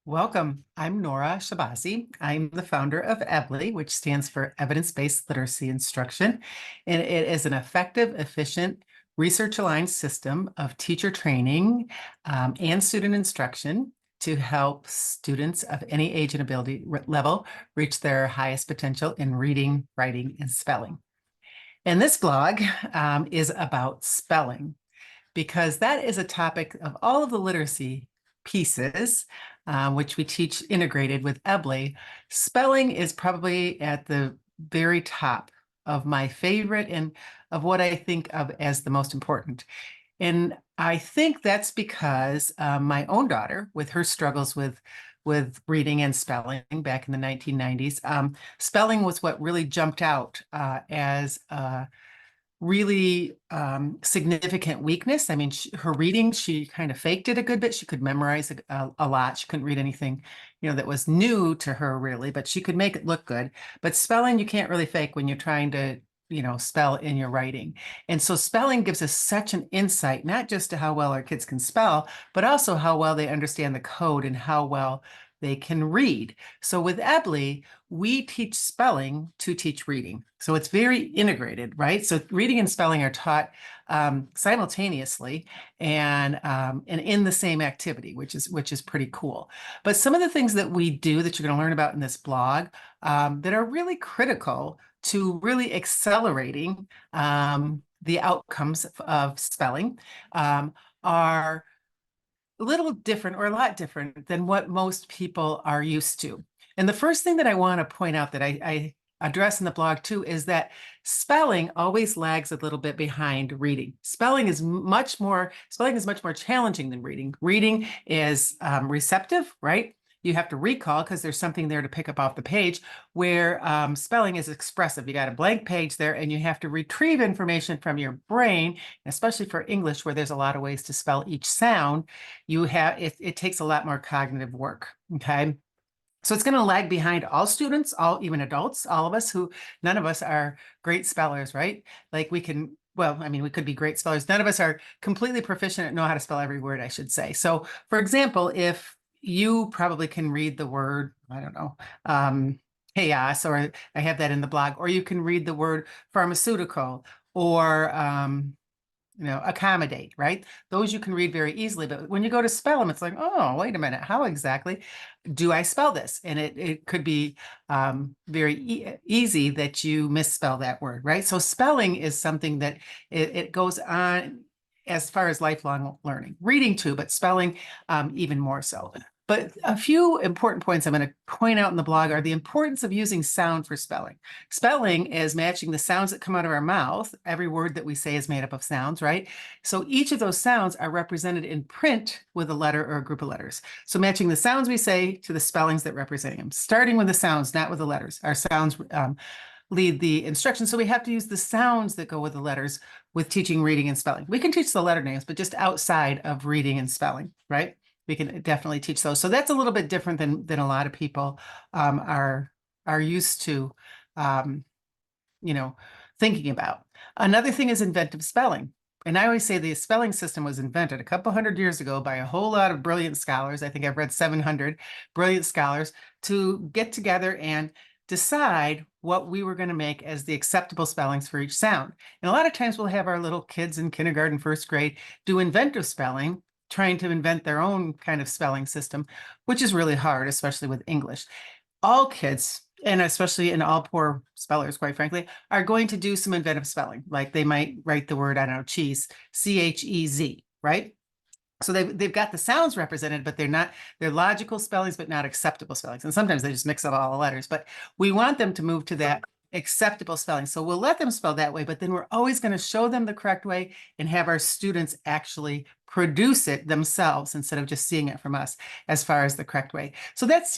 Welcome. I'm Nora Shabazi. I'm the founder of EBLI, which stands for Evidence-Based Literacy Instruction. And it is an effective, efficient, research-aligned system of teacher training and student instruction to help students of any age and ability level reach their highest potential in reading, writing, and spelling. And this blog is about spelling, because that is a topic of all of the literacy pieces, which we teach integrated with EBLI. Spelling is probably at the very top of my favorite and of what I think of as the most important. And I think that's because my own daughter, with her struggles with reading and spelling back in the 1990s, spelling was what really jumped out as really significant weakness. I mean, her reading, she kind of faked it a good bit. She could memorize a lot. She couldn't read anything, that was new to her really, but she could make it look good. But spelling, you can't really fake when you're trying to, spell in your writing. And so spelling gives us such an insight, not just to how well our kids can spell, but also how well they understand the code and how well they can read. So with EBLI, we teach spelling to teach reading. So it's very integrated, right? So reading and spelling are taught simultaneously and in the same activity, which is pretty cool. But some of the things that we do that you're going to learn about in this blog that are really critical to really accelerating the outcomes of spelling are a little different or a lot different than what most people are used to. And the first thing that I want to point out that I address in the blog too is that spelling always lags a little bit behind reading. Spelling is much more challenging than reading. Reading is receptive, right? You have to recall because there's something there to pick up off the page, where spelling is expressive. You got a blank page there and you have to retrieve information from your brain, especially for English, where there's a lot of ways to spell each sound. It takes a lot more cognitive work, okay? So it's going to lag behind all students, even adults, all of us none of us are great spellers, right? Like we could be great spellers. None of us are completely proficient and know how to spell every word, I should say. So for example, if you probably can read the word, I don't know, chaos, or I have that in the blog, or you can read the word pharmaceutical or accommodate, right? Those you can read very easily. But when you go to spell them, it's like, oh, wait a minute, how exactly do I spell this? And it could be very easy that you misspell that word, right? So spelling is something that it goes on as far as lifelong learning, reading too, but spelling even more so. But a few important points I'm going to point out in the blog are the importance of using sound for spelling. Spelling is matching the sounds that come out of our mouth. Every word that we say is made up of sounds, right? So each of those sounds are represented in print with a letter or a group of letters. So matching the sounds we say to the spellings that represent them, starting with the sounds, not with the letters. Our sounds lead the instructions. So we have to use the sounds that go with the letters with teaching reading and spelling. We can teach the letter names, but just outside of reading and spelling, right? We can definitely teach those. So that's a little bit different than a lot of people are used to, thinking about. Another thing is inventive spelling. And I always say the spelling system was invented a couple hundred years ago by a whole lot of brilliant scholars. I think I've read 700 brilliant scholars to get together and decide what we were going to make as the acceptable spellings for each sound. And a lot of times we'll have our little kids in kindergarten, first grade, do inventive spelling, trying to invent their own kind of spelling system, which is really hard, especially with English. All kids, and especially in all poor spellers, quite frankly, are going to do some inventive spelling. Like they might write the word, I don't know, cheese, C-H-E-Z, right? So they've got the sounds represented, but they're logical spellings, but not acceptable spellings. And sometimes they just mix up all the letters, but we want them to move to that acceptable spelling. So we'll let them spell that way, but then we're always going to show them the correct way and have our students actually produce it themselves instead of just seeing it from us as far as the correct way. So that's,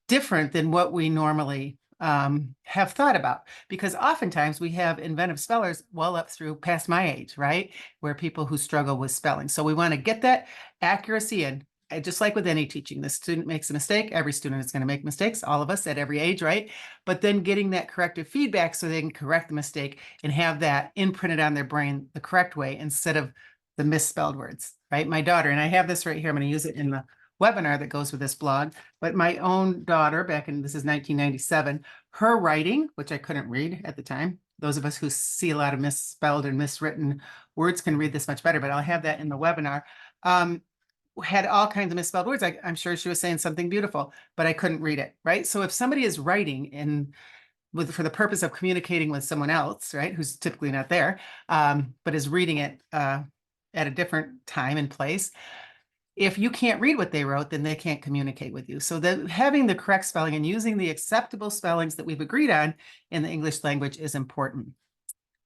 different than what we normally have thought about, because oftentimes we have inventive spellers well up through past my age, right? Where people who struggle with spelling. So we want to get that accuracy in. Just like with any teaching, the student makes a mistake. Every student is going to make mistakes, all of us at every age, right? But then getting that corrective feedback so they can correct the mistake and have that imprinted on their brain the correct way instead of the misspelled words, right? My daughter, and I have this right here, I'm going to use it in the webinar that goes with this blog. But my own daughter, this is 1997, her writing, which I couldn't read at the time. Those of us who see a lot of misspelled and miswritten words can read this much better, but I'll have that in the webinar. Had all kinds of misspelled words. I'm sure she was saying something beautiful, but I couldn't read it, right? So if somebody is writing for the purpose of communicating with someone else, right, who's typically not there, but is reading it at a different time and place, if you can't read what they wrote, then they can't communicate with you. So having the correct spelling and using the acceptable spellings that we've agreed on in the English language is important.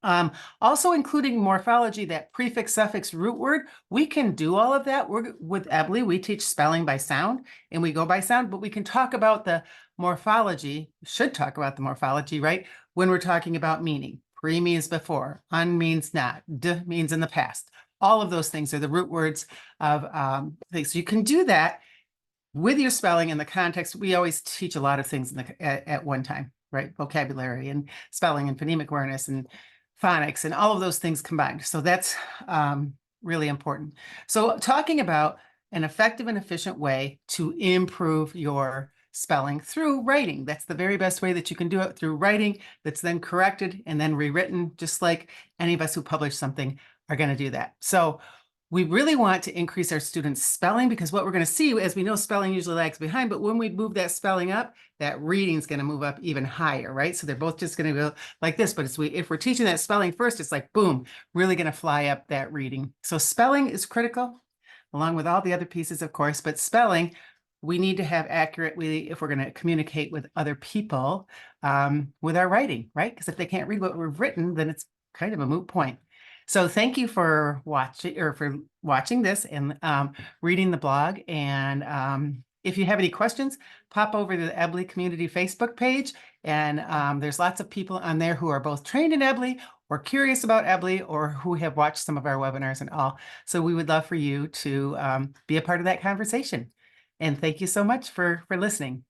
Also including morphology, that prefix, suffix, root word, we can do all of that. With EBLI, we teach spelling by sound and we go by sound, but we can talk about the morphology, should talk about the morphology, right? When we're talking about meaning. Pre means before, un means not, d means in the past. All of those things are the root words of things. So you can do that with your spelling in the context. We always teach a lot of things at one time, right? Vocabulary and spelling and phonemic awareness and phonics and all of those things combined. So that's really important. So talking about an effective and efficient way to improve your spelling through writing. That's the very best way that you can do it, through writing that's then corrected and then rewritten, just like any of us who publish something are going to do that. So we really want to increase our students' spelling, because what we're going to see, as we know, spelling usually lags behind, but when we move that spelling up, that reading is going to move up even higher, right? So they're both just going to go like this, but if we're teaching that spelling first, it's like, boom, really going to fly up that reading. So spelling is critical, along with all the other pieces, of course, but spelling, we need to have accurately, if we're going to communicate with other people, with our writing, right? Because if they can't read what we've written, then it's kind of a moot point. So thank you for watching this and reading the blog. And if you have any questions, pop over to the EBLI community Facebook page. And there's lots of people on there who are both trained in EBLI or curious about EBLI or who have watched some of our webinars and all. So we would love for you to be a part of that conversation. And thank you so much for listening.